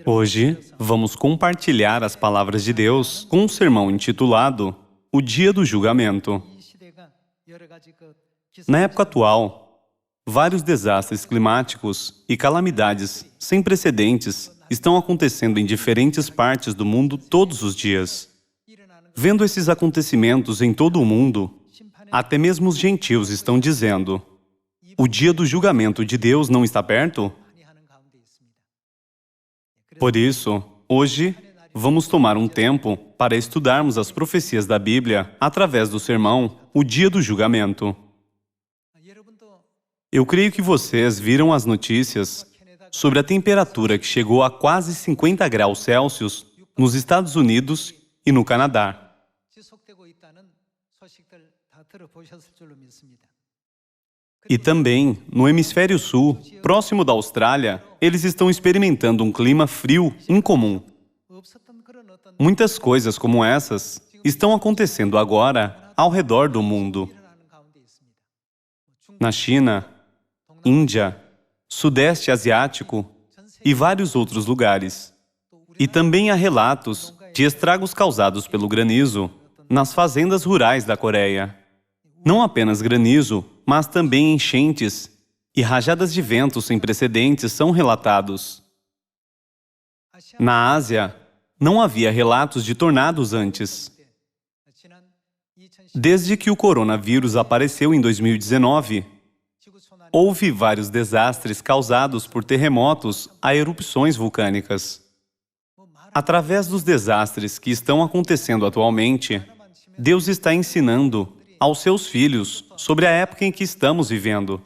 Hoje, vamos compartilhar as palavras de Deus com um sermão intitulado O Dia do Julgamento. Na época atual, vários desastres climáticos e calamidades sem precedentes estão acontecendo em diferentes partes do mundo todos os dias. Vendo esses acontecimentos em todo o mundo, até mesmo os gentios estão dizendo: o dia do julgamento de Deus não está perto? Por isso, hoje, vamos tomar um tempo para estudarmos as profecias da Bíblia através do sermão O Dia do Julgamento. Eu creio que vocês viram as notícias sobre a temperatura que chegou a quase 50 graus Celsius nos Estados Unidos e no Canadá. E também, no hemisfério sul, próximo da Austrália, eles estão experimentando um clima frio incomum. Muitas coisas como essas estão acontecendo agora ao redor do mundo. Na China, Índia, Sudeste Asiático e vários outros lugares. E também há relatos de estragos causados pelo granizo nas fazendas rurais da Coreia. Não apenas granizo, mas também enchentes e rajadas de vento sem precedentes são relatados. Na Ásia, não havia relatos de tornados antes. Desde que o coronavírus apareceu em 2019, houve vários desastres causados por terremotos a erupções vulcânicas. Através dos desastres que estão acontecendo atualmente, Deus está ensinando aos seus filhos sobre a época em que estamos vivendo.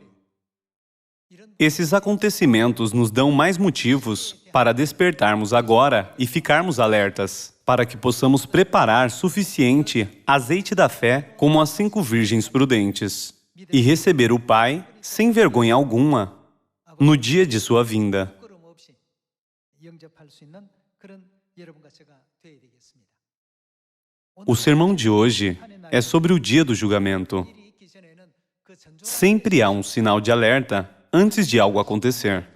Esses acontecimentos nos dão mais motivos para despertarmos agora e ficarmos alertas, para que possamos preparar suficiente azeite da fé como as 5 virgens prudentes e receber o Pai sem vergonha alguma no dia de sua vinda. O sermão de hoje é sobre o dia do julgamento. Sempre há um sinal de alerta antes de algo acontecer.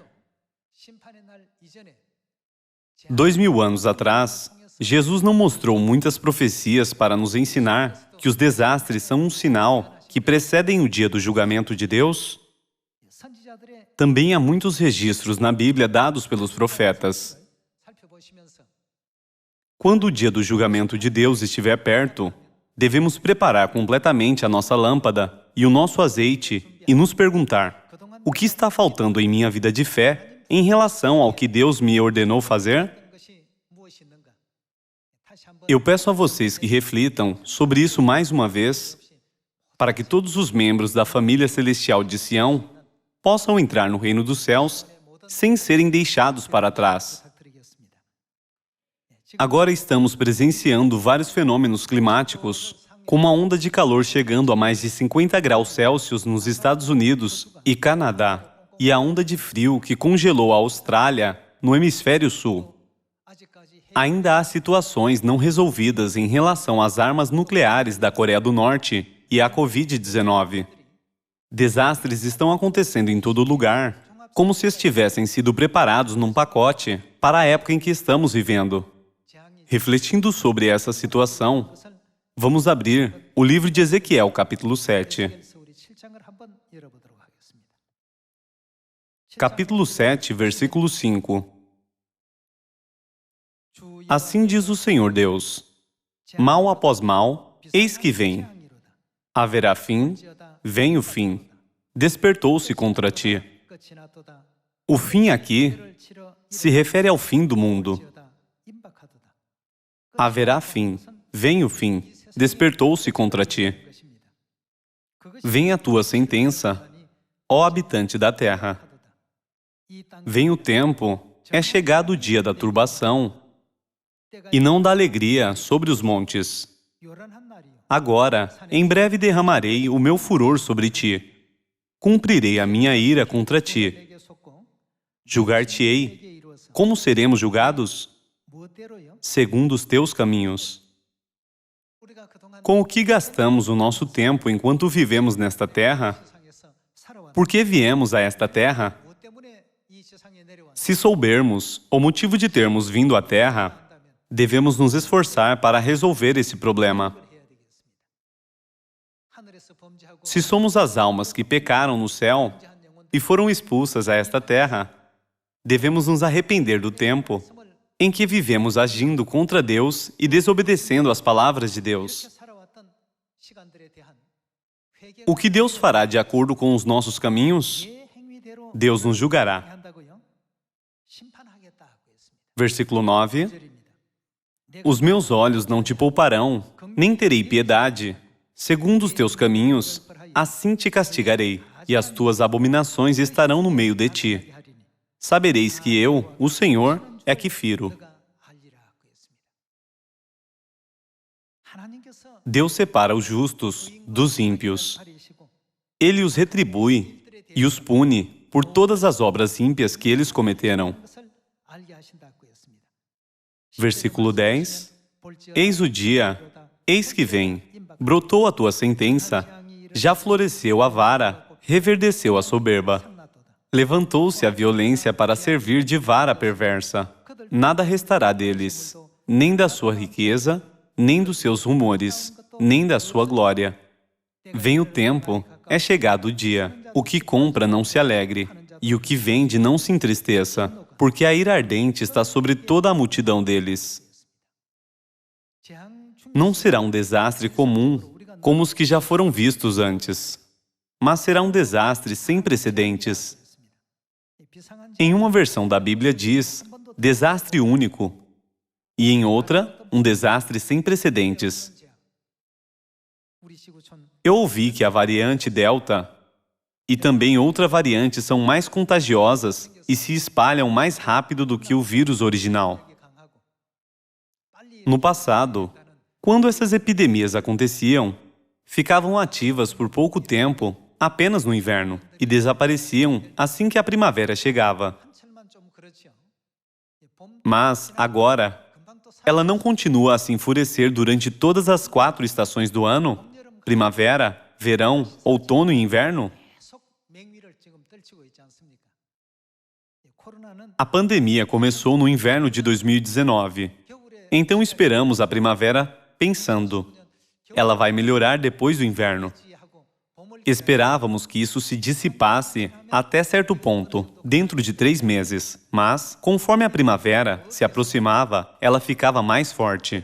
2000 anos atrás, Jesus não mostrou muitas profecias para nos ensinar que os desastres são um sinal que precedem o dia do julgamento de Deus? Também há muitos registros na Bíblia dados pelos profetas. Quando o dia do julgamento de Deus estiver perto, devemos preparar completamente a nossa lâmpada e o nosso azeite e nos perguntar: o que está faltando em minha vida de fé em relação ao que Deus me ordenou fazer? Eu peço a vocês que reflitam sobre isso mais uma vez, para que todos os membros da família celestial de Sião possam entrar no reino dos céus sem serem deixados para trás. Agora estamos presenciando vários fenômenos climáticos, como a onda de calor chegando a mais de 50 graus Celsius nos Estados Unidos e Canadá, e a onda de frio que congelou a Austrália no hemisfério sul. Ainda há situações não resolvidas em relação às armas nucleares da Coreia do Norte e à Covid-19. Desastres estão acontecendo em todo lugar, como se estivessem sido preparados num pacote para a época em que estamos vivendo. Refletindo sobre essa situação, vamos abrir o livro de Ezequiel, capítulo 7. Capítulo 7, versículo 5. Assim diz o Senhor Deus: mal após mal, eis que vem. Haverá fim, vem o fim. Despertou-se contra ti. O fim aqui se refere ao fim do mundo. Haverá fim, vem o fim, despertou-se contra ti. Vem a tua sentença, ó habitante da terra. Vem o tempo, é chegado o dia da turbação, e não da alegria sobre os montes. Agora, em breve derramarei o meu furor sobre ti. Cumprirei a minha ira contra ti. Julgar-te-ei. Como seremos julgados? Segundo os teus caminhos. Com o que gastamos o nosso tempo enquanto vivemos nesta terra? Por que viemos a esta terra? Se soubermos o motivo de termos vindo à Terra, devemos nos esforçar para resolver esse problema. Se somos as almas que pecaram no céu e foram expulsas a esta terra, devemos nos arrepender do tempo em que vivemos agindo contra Deus e desobedecendo às palavras de Deus. O que Deus fará de acordo com os nossos caminhos? Deus nos julgará. Versículo 9. Os meus olhos não te pouparão, nem terei piedade. Segundo os teus caminhos, assim te castigarei, e as tuas abominações estarão no meio de ti. Sabereis que eu, o Senhor, é que firo. Deus separa os justos dos ímpios. Ele os retribui e os pune por todas as obras ímpias que eles cometeram. Versículo 10. Eis o dia, eis que vem, brotou a tua sentença, já floresceu a vara, reverdeceu a soberba. Levantou-se a violência para servir de vara perversa. Nada restará deles, nem da sua riqueza, nem dos seus rumores, nem da sua glória. Vem o tempo, é chegado o dia. O que compra não se alegre, e o que vende não se entristeça, porque a ira ardente está sobre toda a multidão deles. Não será um desastre comum, como os que já foram vistos antes, mas será um desastre sem precedentes. Em uma versão da Bíblia diz desastre único, e em outra, um desastre sem precedentes. Eu ouvi que a variante Delta e também outra variante são mais contagiosas e se espalham mais rápido do que o vírus original. No passado, quando essas epidemias aconteciam, ficavam ativas por pouco tempo, apenas no inverno, e desapareciam assim que a primavera chegava. Mas, agora, ela não continua a se enfurecer durante todas as 4 estações do ano? Primavera, verão, outono e inverno? A pandemia começou no inverno de 2019. Então esperamos a primavera pensando, ela vai melhorar depois do inverno. Esperávamos que isso se dissipasse até certo ponto, dentro de 3 meses. Mas, conforme a primavera se aproximava, ela ficava mais forte.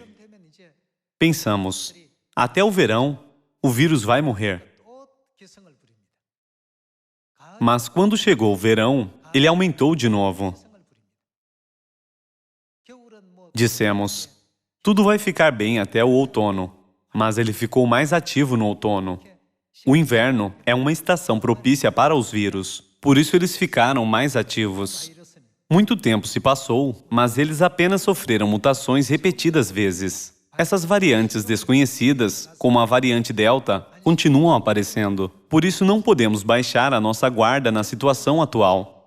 Pensamos, até o verão, o vírus vai morrer. Mas quando chegou o verão, ele aumentou de novo. Dissemos, tudo vai ficar bem até o outono, mas ele ficou mais ativo no outono. O inverno é uma estação propícia para os vírus, por isso eles ficaram mais ativos. Muito tempo se passou, mas eles apenas sofreram mutações repetidas vezes. Essas variantes desconhecidas, como a variante Delta, continuam aparecendo. Por isso não podemos baixar a nossa guarda na situação atual.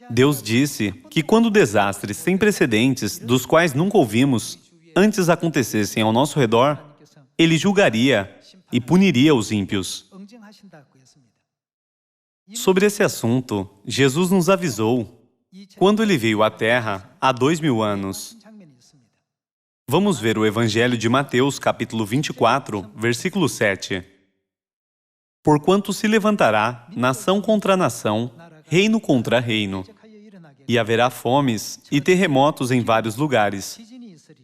Deus disse que quando desastres sem precedentes, dos quais nunca ouvimos, antes acontecessem ao nosso redor, Ele julgaria e puniria os ímpios. Sobre esse assunto, Jesus nos avisou quando Ele veio à Terra há 2000 anos. Vamos ver o Evangelho de Mateus, capítulo 24, versículo 7. Porquanto se levantará nação contra nação, reino contra reino, e haverá fomes e terremotos em vários lugares.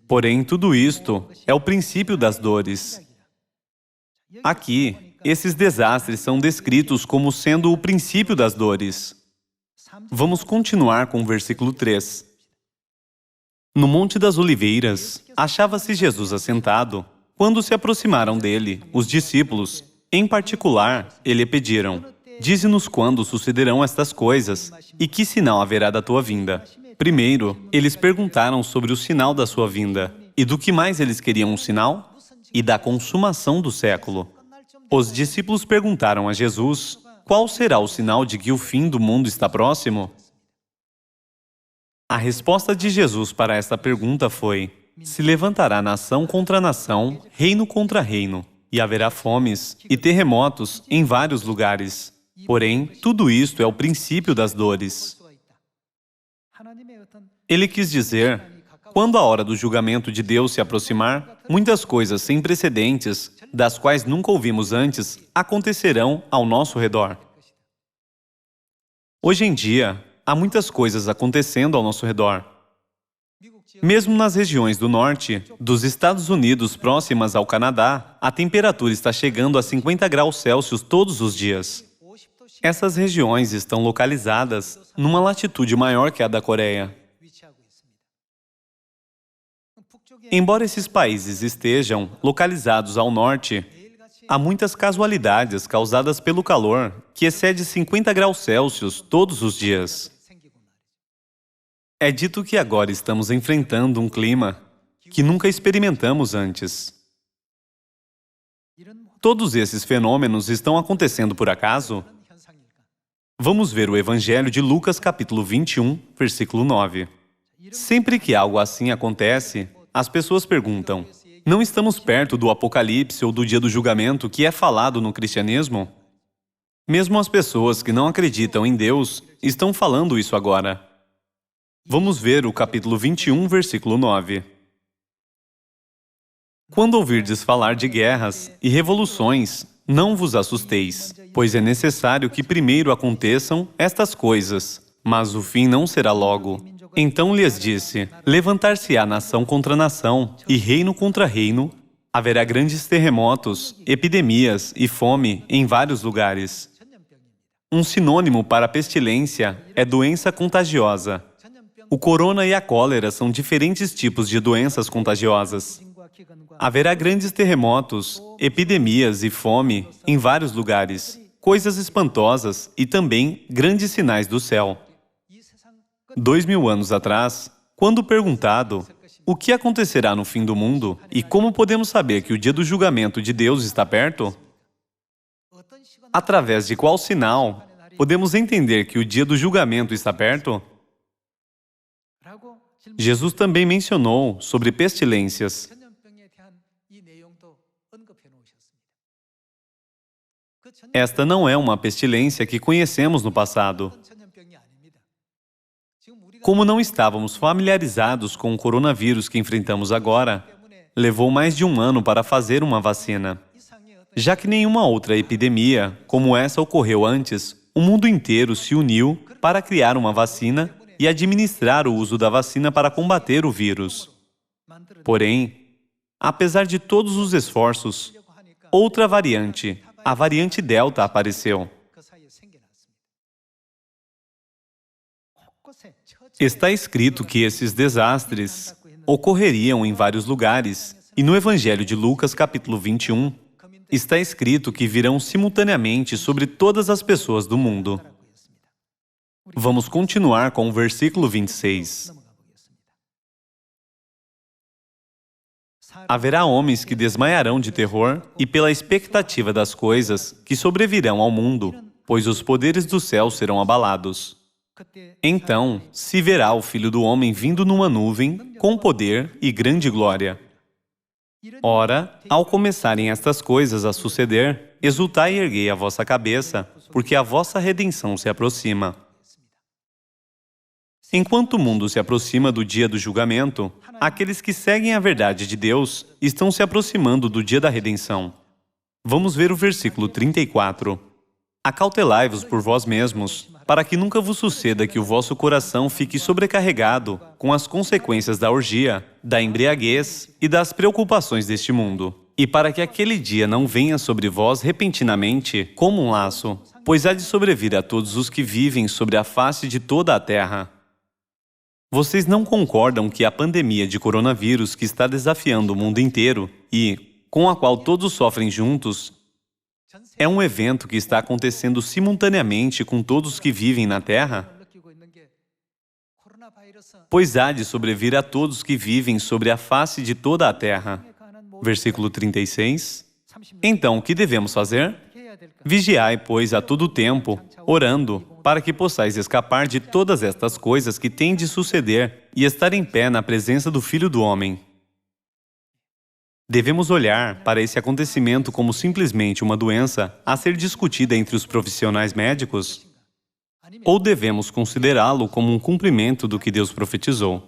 Porém, tudo isto é o princípio das dores. Aqui, esses desastres são descritos como sendo o princípio das dores. Vamos continuar com o versículo 3. No Monte das Oliveiras, achava-se Jesus assentado. Quando se aproximaram dele, os discípulos, em particular, lhe pediram, dize-nos quando sucederão estas coisas e que sinal haverá da tua vinda. Primeiro, eles perguntaram sobre o sinal da sua vinda. E do que mais eles queriam um sinal? E da consumação do século. Os discípulos perguntaram a Jesus, qual será o sinal de que o fim do mundo está próximo? A resposta de Jesus para esta pergunta foi, se levantará nação contra nação, reino contra reino, e haverá fomes e terremotos em vários lugares. Porém, tudo isto é o princípio das dores. Ele quis dizer, quando a hora do julgamento de Deus se aproximar, muitas coisas sem precedentes, das quais nunca ouvimos antes, acontecerão ao nosso redor. Hoje em dia, há muitas coisas acontecendo ao nosso redor. Mesmo nas regiões do norte, dos Estados Unidos próximas ao Canadá, a temperatura está chegando a 50 graus Celsius todos os dias. Essas regiões estão localizadas numa latitude maior que a da Coreia. Embora esses países estejam localizados ao norte, há muitas casualidades causadas pelo calor que excede 50 graus Celsius todos os dias. É dito que agora estamos enfrentando um clima que nunca experimentamos antes. Todos esses fenômenos estão acontecendo por acaso? Vamos ver o Evangelho de Lucas, capítulo 21, versículo 9. Sempre que algo assim acontece, as pessoas perguntam, não estamos perto do Apocalipse ou do dia do julgamento que é falado no cristianismo? Mesmo as pessoas que não acreditam em Deus estão falando isso agora. Vamos ver o capítulo 21, versículo 9. Quando ouvirdes falar de guerras e revoluções, não vos assusteis, pois é necessário que primeiro aconteçam estas coisas, mas o fim não será logo. Então lhes disse, levantar-se-á nação contra nação, e reino contra reino, haverá grandes terremotos, epidemias e fome em vários lugares. Um sinônimo para pestilência é doença contagiosa. O corona e a cólera são diferentes tipos de doenças contagiosas. Haverá grandes terremotos, epidemias e fome em vários lugares, coisas espantosas e também grandes sinais do céu. 2000 anos atrás, quando perguntado o que acontecerá no fim do mundo e como podemos saber que o dia do julgamento de Deus está perto, através de qual sinal podemos entender que o dia do julgamento está perto? Jesus também mencionou sobre pestilências. Esta não é uma pestilência que conhecemos no passado. Como não estávamos familiarizados com o coronavírus que enfrentamos agora, levou mais de 1 ano para fazer uma vacina. Já que nenhuma outra epidemia como essa ocorreu antes, o mundo inteiro se uniu para criar uma vacina e administrar o uso da vacina para combater o vírus. Porém, apesar de todos os esforços, outra variante, a variante Delta, apareceu. Está escrito que esses desastres ocorreriam em vários lugares, e no Evangelho de Lucas, capítulo 21, está escrito que virão simultaneamente sobre todas as pessoas do mundo. Vamos continuar com o versículo 26. Haverá homens que desmaiarão de terror e pela expectativa das coisas que sobrevirão ao mundo, pois os poderes do céu serão abalados. Então se verá o Filho do Homem vindo numa nuvem, com poder e grande glória. Ora, ao começarem estas coisas a suceder, exultai e erguei a vossa cabeça, porque a vossa redenção se aproxima. Enquanto o mundo se aproxima do dia do julgamento, aqueles que seguem a verdade de Deus estão se aproximando do dia da redenção. Vamos ver o versículo 34. Acautelai-vos por vós mesmos, para que nunca vos suceda que o vosso coração fique sobrecarregado com as consequências da orgia, da embriaguez e das preocupações deste mundo. E para que aquele dia não venha sobre vós repentinamente como um laço, pois há de sobrevir a todos os que vivem sobre a face de toda a terra. Vocês não concordam que a pandemia de coronavírus que está desafiando o mundo inteiro e, com a qual todos sofrem juntos, é um evento que está acontecendo simultaneamente com todos que vivem na Terra? Pois há de sobrevir a todos que vivem sobre a face de toda a Terra. Versículo 36. Então, o que devemos fazer? Vigiai, pois, a todo tempo, orando, para que possais escapar de todas estas coisas que têm de suceder e estar em pé na presença do Filho do Homem. Devemos olhar para esse acontecimento como simplesmente uma doença a ser discutida entre os profissionais médicos? Ou devemos considerá-lo como um cumprimento do que Deus profetizou?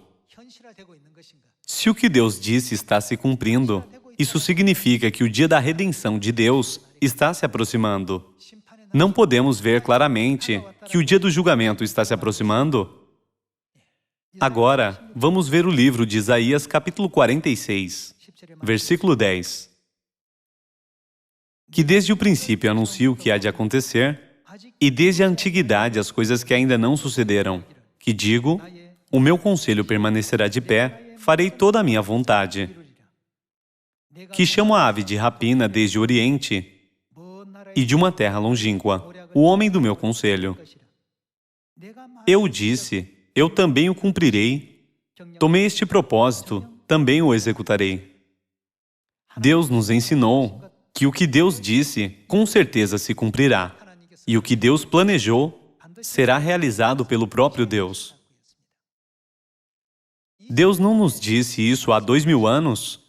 Se o que Deus disse está se cumprindo, isso significa que o dia da redenção de Deus está se aproximando. Não podemos ver claramente que o dia do julgamento está se aproximando? Agora, vamos ver o livro de Isaías, capítulo 46, versículo 10. Que desde o princípio anuncio o que há de acontecer, e desde a antiguidade as coisas que ainda não sucederam. Que digo, o meu conselho permanecerá de pé, farei toda a minha vontade. Que chamo a ave de rapina desde o Oriente, e de uma terra longínqua, o homem do meu conselho. Eu disse, eu também o cumprirei. Tomei este propósito, também o executarei. Deus nos ensinou que o que Deus disse, com certeza se cumprirá. E o que Deus planejou, será realizado pelo próprio Deus. Deus não nos disse isso há 2000 anos?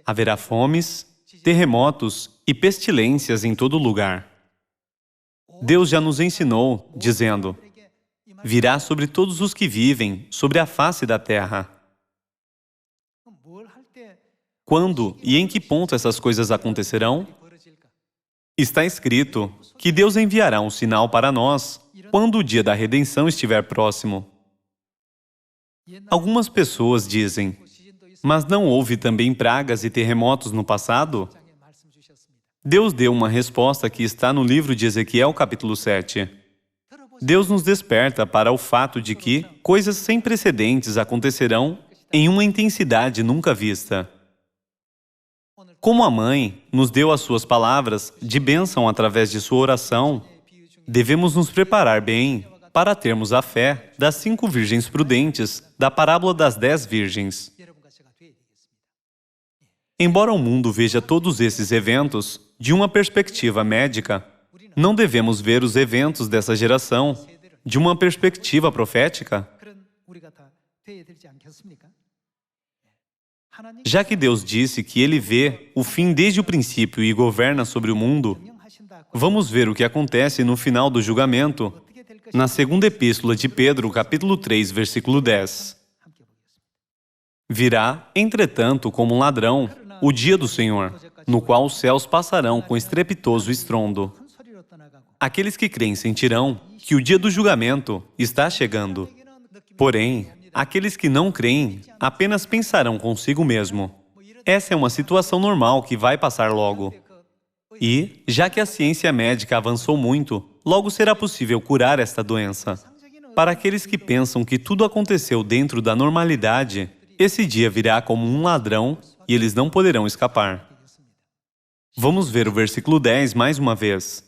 Haverá fomes, terremotos e pestilências em todo lugar. Deus já nos ensinou, dizendo, virá sobre todos os que vivem sobre a face da terra. Quando e em que ponto essas coisas acontecerão? Está escrito que Deus enviará um sinal para nós quando o dia da redenção estiver próximo. Algumas pessoas dizem, mas não houve também pragas e terremotos no passado? Deus deu uma resposta que está no livro de Ezequiel, capítulo 7. Deus nos desperta para o fato de que coisas sem precedentes acontecerão em uma intensidade nunca vista. Como a mãe nos deu as suas palavras de bênção através de sua oração, devemos nos preparar bem para termos a fé das 5 virgens prudentes da parábola das 10 virgens. Embora o mundo veja todos esses eventos de uma perspectiva médica, não devemos ver os eventos dessa geração de uma perspectiva profética? Já que Deus disse que Ele vê o fim desde o princípio e governa sobre o mundo, vamos ver o que acontece no final do julgamento, na segunda epístola de Pedro, capítulo 3, versículo 10. Virá, entretanto, como um ladrão, o dia do Senhor, no qual os céus passarão com estrepitoso estrondo. Aqueles que creem sentirão que o dia do julgamento está chegando. Porém, aqueles que não creem apenas pensarão consigo mesmo. Essa é uma situação normal que vai passar logo. E, já que a ciência médica avançou muito, logo será possível curar esta doença. Para aqueles que pensam que tudo aconteceu dentro da normalidade, esse dia virá como um ladrão e eles não poderão escapar. Vamos ver o versículo 10 mais uma vez.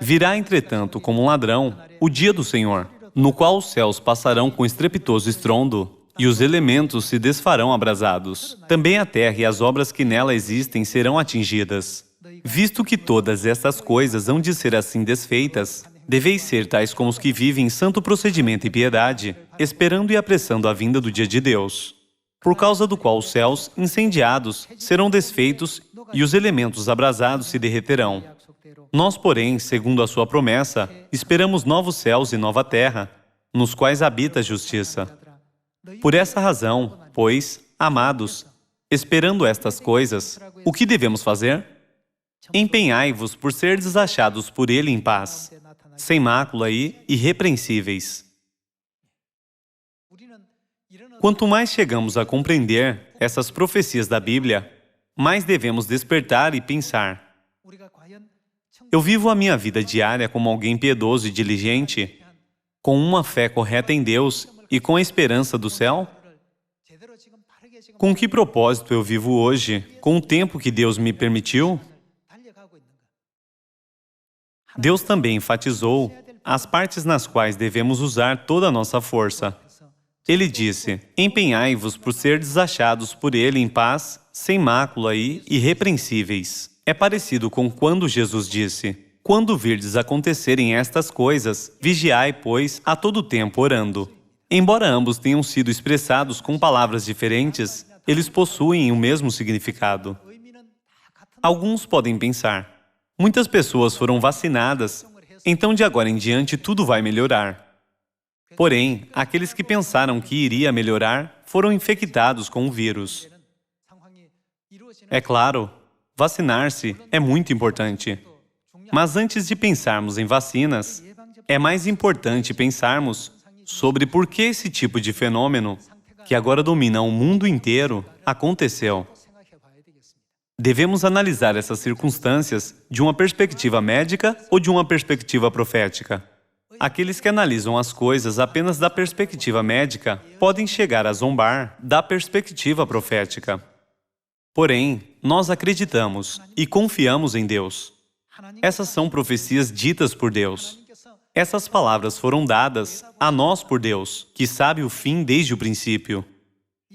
Virá, entretanto, como um ladrão, o dia do Senhor, no qual os céus passarão com estrepitoso estrondo, e os elementos se desfarão abrasados. Também a terra e as obras que nela existem serão atingidas. Visto que todas estas coisas hão de ser assim desfeitas, deveis ser tais como os que vivem em santo procedimento e piedade, esperando e apressando a vinda do dia de Deus, por causa do qual os céus, incendiados, serão desfeitos e os elementos abrasados se derreterão. Nós, porém, segundo a sua promessa, esperamos novos céus e nova terra, nos quais habita a justiça. Por essa razão, pois, amados, esperando estas coisas, o que devemos fazer? Empenhai-vos por serdes achados por Ele em paz, sem mácula e irrepreensíveis. Quanto mais chegamos a compreender essas profecias da Bíblia, mais devemos despertar e pensar: eu vivo a minha vida diária como alguém piedoso e diligente, com uma fé correta em Deus e com a esperança do céu? Com que propósito eu vivo hoje, com o tempo que Deus me permitiu? Deus também enfatizou as partes nas quais devemos usar toda a nossa força. Ele disse: empenhai-vos por serdes achados por Ele em paz, sem mácula e irrepreensíveis. É parecido com quando Jesus disse: quando virdes acontecerem estas coisas, vigiai, pois, a todo tempo orando. Embora ambos tenham sido expressados com palavras diferentes, Eles possuem o mesmo significado. Alguns podem pensar: muitas pessoas foram vacinadas, então de agora em diante tudo vai melhorar. Porém, aqueles que pensaram que iria melhorar foram infectados com o vírus. É claro, vacinar-se é muito importante. Mas antes de pensarmos em vacinas, é mais importante pensarmos sobre por que esse tipo de fenômeno, que agora domina o mundo inteiro, aconteceu. Devemos analisar essas circunstâncias de uma perspectiva médica ou de uma perspectiva profética. Aqueles que analisam as coisas apenas da perspectiva médica podem chegar a zombar da perspectiva profética. Porém, nós acreditamos e confiamos em Deus. Essas são profecias ditas por Deus. Essas palavras foram dadas a nós por Deus, que sabe o fim desde o princípio.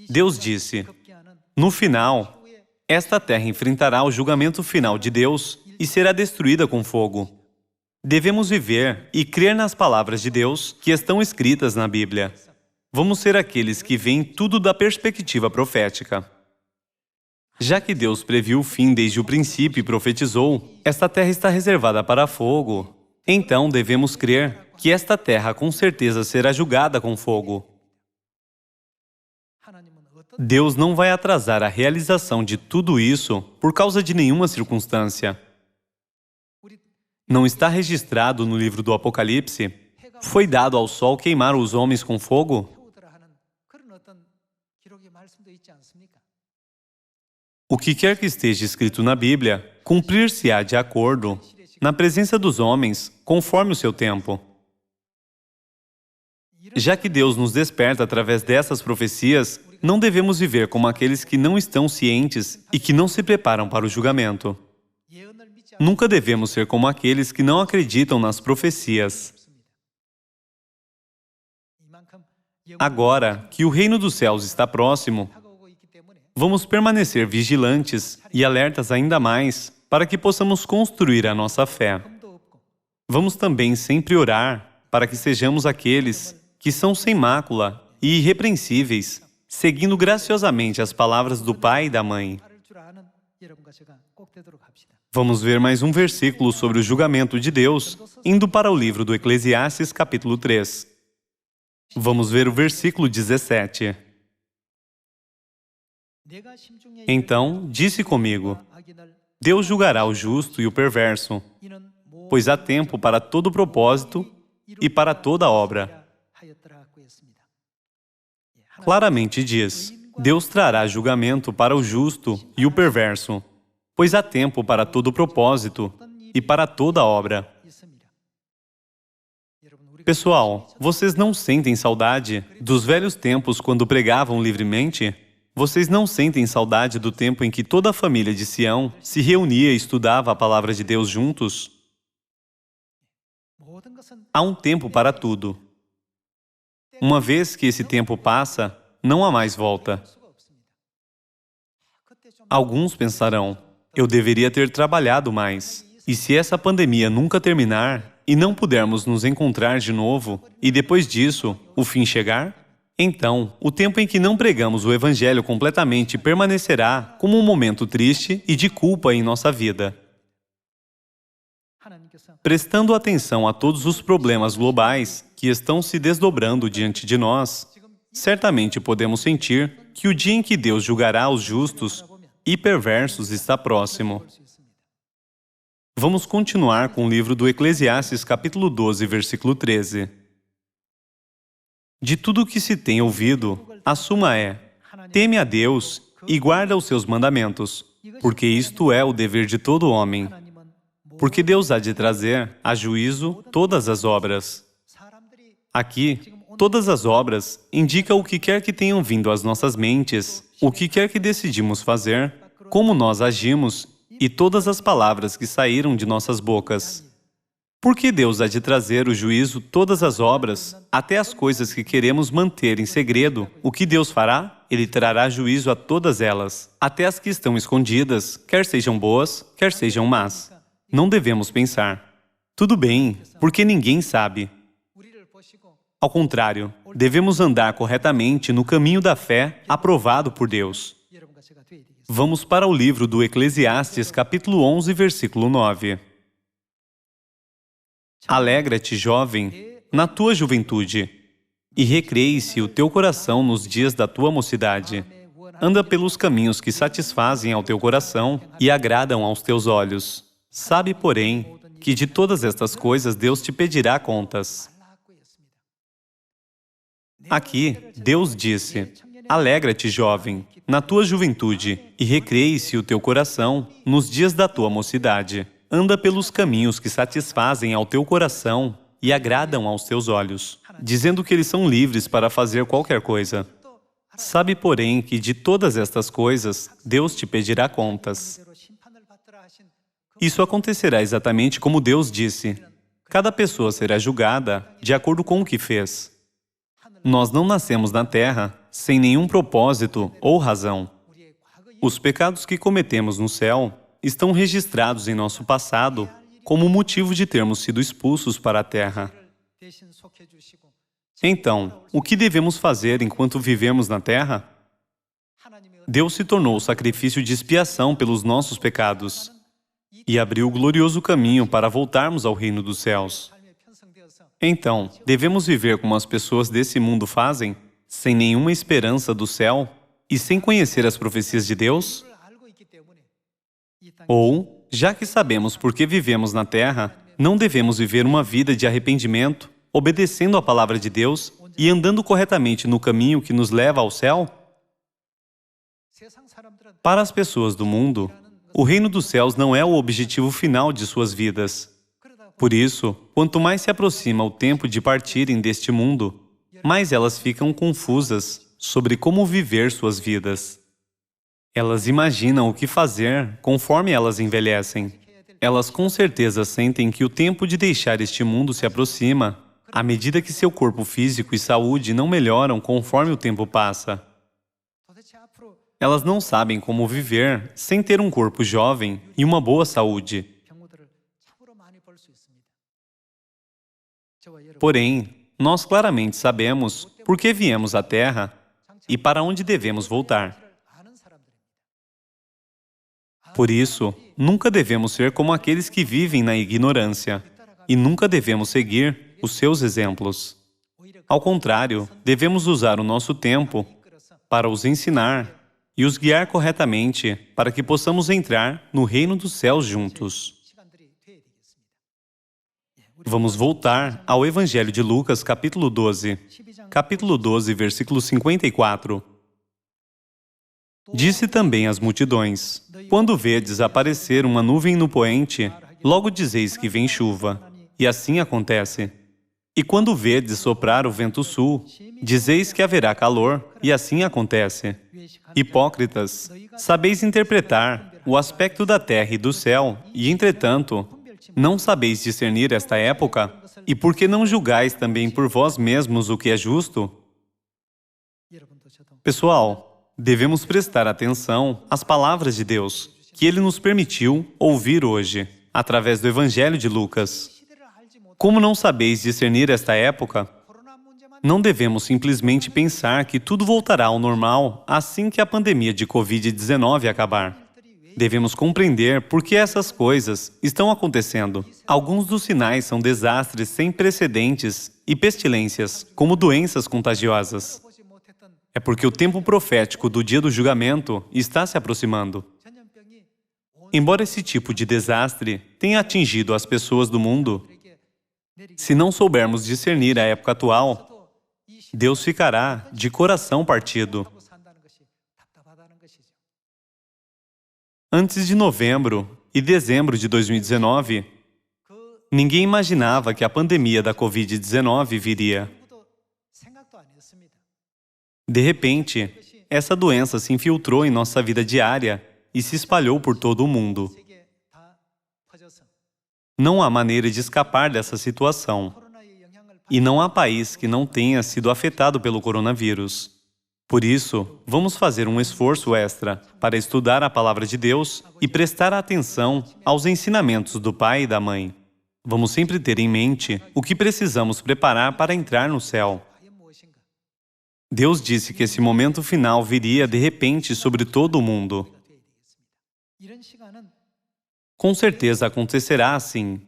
Deus disse: no final, esta terra enfrentará o julgamento final de Deus e será destruída com fogo. Devemos viver e crer nas palavras de Deus que estão escritas na Bíblia. Vamos ser aqueles que veem tudo da perspectiva profética. Já que Deus previu o fim desde o princípio e profetizou, esta terra está reservada para fogo. Então devemos crer que esta terra com certeza será julgada com fogo. Deus não vai atrasar a realização de tudo isso por causa de nenhuma circunstância. Não está registrado no livro do Apocalipse: foi dado ao sol queimar os homens com fogo? O que quer que esteja escrito na Bíblia, cumprir-se-á de acordo, na presença dos homens, conforme o seu tempo. Já que Deus nos desperta através dessas profecias, não devemos viver como aqueles que não estão cientes e que não se preparam para o julgamento. Nunca devemos ser como aqueles que não acreditam nas profecias. Agora que o reino dos céus está próximo, vamos permanecer vigilantes e alertas ainda mais para que possamos construir a nossa fé. Vamos também sempre orar para que sejamos aqueles que são sem mácula e irrepreensíveis, seguindo graciosamente as palavras do pai e da mãe. Vamos ver mais um versículo sobre o julgamento de Deus, indo para o livro do Eclesiastes, capítulo 3. Vamos ver o versículo 17. Então disse comigo: Deus julgará o justo e o perverso, pois há tempo para todo propósito e para toda obra. Claramente diz: Deus trará julgamento para o justo e o perverso, pois há tempo para todo propósito e para toda obra. Pessoal, vocês não sentem saudade dos velhos tempos quando pregavam livremente? Vocês não sentem saudade do tempo em que toda a família de Sião se reunia e estudava a palavra de Deus juntos? Há um tempo para tudo. Uma vez que esse tempo passa, não há mais volta. Alguns pensarão: eu deveria ter trabalhado mais. E se essa pandemia nunca terminar e não pudermos nos encontrar de novo, e depois disso, o fim chegar? Então, o tempo em que não pregamos o Evangelho completamente permanecerá como um momento triste e de culpa em nossa vida. Prestando atenção a todos os problemas globais que estão se desdobrando diante de nós, certamente podemos sentir que o dia em que Deus julgará os justos e perversos está próximo. Vamos continuar com o livro do Eclesiastes, capítulo 12, versículo 13. De tudo o que se tem ouvido, a suma é: teme a Deus e guarda os seus mandamentos, porque isto é o dever de todo homem. Porque Deus há de trazer a juízo todas as obras. Aqui, todas as obras indica o que quer que tenham vindo às nossas mentes, o que quer que decidimos fazer, como nós agimos e todas as palavras que saíram de nossas bocas. Porque Deus há de trazer o juízo todas as obras, até as coisas que queremos manter em segredo. O que Deus fará? Ele trará juízo a todas elas, até as que estão escondidas, quer sejam boas, quer sejam más. Não devemos pensar: tudo bem, porque ninguém sabe. Ao contrário, devemos andar corretamente no caminho da fé aprovado por Deus. Vamos para o livro do Eclesiastes, capítulo 11, versículo 9. Alegra-te, jovem, na tua juventude, e recreie-se o teu coração nos dias da tua mocidade. Anda pelos caminhos que satisfazem ao teu coração e agradam aos teus olhos. Sabe, porém, que de todas estas coisas Deus te pedirá contas. Aqui, Deus disse: alegra-te, jovem, na tua juventude, e recreie-se o teu coração nos dias da tua mocidade. Anda pelos caminhos que satisfazem ao teu coração e agradam aos teus olhos, dizendo que eles são livres para fazer qualquer coisa. Sabe, porém, que de todas estas coisas, Deus te pedirá contas. Isso acontecerá exatamente como Deus disse. Cada pessoa será julgada de acordo com o que fez. Nós não nascemos na Terra sem nenhum propósito ou razão. Os pecados que cometemos no céu estão registrados em nosso passado como motivo de termos sido expulsos para a Terra. Então, o que devemos fazer enquanto vivemos na Terra? Deus se tornou o sacrifício de expiação pelos nossos pecados e abriu o glorioso caminho para voltarmos ao reino dos céus. Então, devemos viver como as pessoas desse mundo fazem, sem nenhuma esperança do céu e sem conhecer as profecias de Deus? Ou, já que sabemos por que vivemos na Terra, não devemos viver uma vida de arrependimento, obedecendo à palavra de Deus e andando corretamente no caminho que nos leva ao céu? Para as pessoas do mundo, o reino dos céus não é o objetivo final de suas vidas. Por isso, quanto mais se aproxima o tempo de partirem deste mundo, mais elas ficam confusas sobre como viver suas vidas. Elas imaginam o que fazer conforme elas envelhecem. Elas com certeza sentem que o tempo de deixar este mundo se aproxima, à medida que seu corpo físico e saúde não melhoram conforme o tempo passa. Elas não sabem como viver sem ter um corpo jovem e uma boa saúde. Porém, nós claramente sabemos por que viemos à Terra e para onde devemos voltar. Por isso, nunca devemos ser como aqueles que vivem na ignorância e nunca devemos seguir os seus exemplos. Ao contrário, devemos usar o nosso tempo para os ensinar e os guiar corretamente para que possamos entrar no reino dos céus juntos. Vamos voltar ao Evangelho de Lucas, capítulo 12. Capítulo 12, versículo 54. Disse também às multidões: quando vedes aparecer uma nuvem no poente, logo dizeis que vem chuva. E assim acontece. E quando vedes soprar o vento sul, dizeis que haverá calor, e assim acontece. Hipócritas, sabeis interpretar o aspecto da terra e do céu, e entretanto, não sabeis discernir esta época? E por que não julgais também por vós mesmos o que é justo? Pessoal, devemos prestar atenção às palavras de Deus, que Ele nos permitiu ouvir hoje, através do Evangelho de Lucas. Como não sabeis discernir esta época? Não devemos simplesmente pensar que tudo voltará ao normal assim que a pandemia de Covid-19 acabar. Devemos compreender por que essas coisas estão acontecendo. Alguns dos sinais são desastres sem precedentes e pestilências, como doenças contagiosas. É porque o tempo profético do dia do julgamento está se aproximando. Embora esse tipo de desastre tenha atingido as pessoas do mundo, se não soubermos discernir a época atual, Deus ficará de coração partido. Antes de novembro e dezembro de 2019, ninguém imaginava que a pandemia da Covid-19 viria. De repente, essa doença se infiltrou em nossa vida diária e se espalhou por todo o mundo. Não há maneira de escapar dessa situação. E não há país que não tenha sido afetado pelo coronavírus. Por isso, vamos fazer um esforço extra para estudar a Palavra de Deus e prestar atenção aos ensinamentos do Pai e da Mãe. Vamos sempre ter em mente o que precisamos preparar para entrar no céu. Deus disse que esse momento final viria de repente sobre todo o mundo. Com certeza acontecerá assim.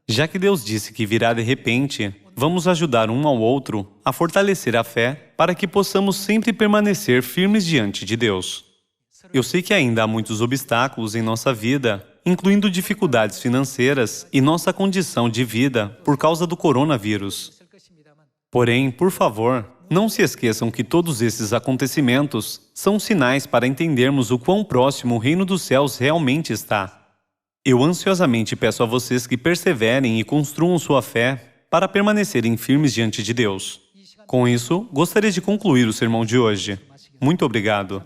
Já que Deus disse que virá de repente, vamos ajudar um ao outro a fortalecer a fé para que possamos sempre permanecer firmes diante de Deus. Eu sei que ainda há muitos obstáculos em nossa vida, incluindo dificuldades financeiras e nossa condição de vida por causa do coronavírus. Porém, por favor, não se esqueçam que todos esses acontecimentos são sinais para entendermos o quão próximo o reino dos céus realmente está. Eu ansiosamente peço a vocês que perseverem e construam sua fé para permanecerem firmes diante de Deus. Com isso, gostaria de concluir o sermão de hoje. Muito obrigado.